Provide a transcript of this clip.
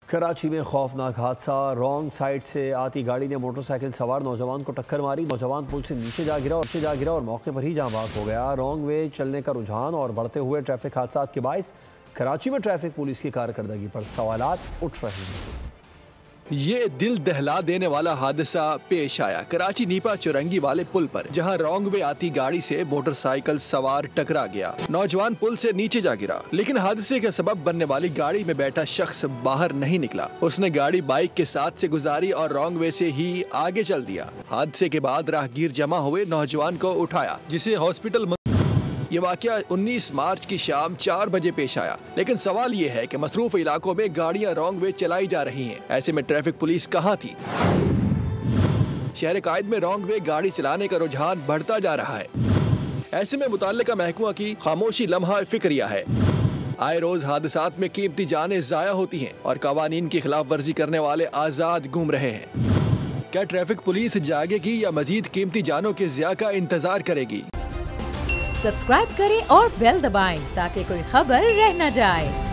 कराची में खौफनाक हादसा। रॉन्ग साइड से आती गाड़ी ने मोटरसाइकिल सवार नौजवान को टक्कर मारी। नौजवान पुल से नीचे जा गिरा और मौके पर ही जाँ बाग हो गया। रॉन्ग वे चलने का रुझान और बढ़ते हुए ट्रैफिक हादसात के बायस कराची में ट्रैफिक पुलिस की कारकर्दगी पर सवालात उठ रहे हैं। ये दिल दहला देने वाला हादसा पेश आया कराची नीपा चुरंगी वाले पुल पर, जहां रॉन्ग वे आती गाड़ी से मोटरसाइकिल सवार टकरा गया। नौजवान पुल से नीचे जा गिरा, लेकिन हादसे का सबब बनने वाली गाड़ी में बैठा शख्स बाहर नहीं निकला। उसने गाड़ी बाइक के साथ से गुजारी और रॉन्ग वे से ही आगे चल दिया। हादसे के बाद राहगीर जमा हुए नौजवान को उठाया, जिसे हॉस्पिटल। ये वाकया 19 मार्च की शाम 4 बजे पेश आया, लेकिन सवाल ये है कि मसरूफ इलाकों में गाड़ियां रॉन्ग वे चलाई जा रही हैं। ऐसे में ट्रैफिक पुलिस कहाँ थी? शहर कायद में रॉन्ग वे गाड़ी चलाने का रुझान बढ़ता जा रहा है। ऐसे में मुताल्लिका महकमा की खामोशी लम्हा फिक्रिया है। आए रोज हादसात में कीमती जानें जाया होती हैं और कवानीन की खिलाफ वर्जी करने वाले आजाद घूम रहे हैं। क्या ट्रैफिक पुलिस जागेगी या मजीद कीमती जानों के ज़िया का इंतजार करेगी? सब्सक्राइब करें और बेल दबाएं ताकि कोई खबर रह न जाए।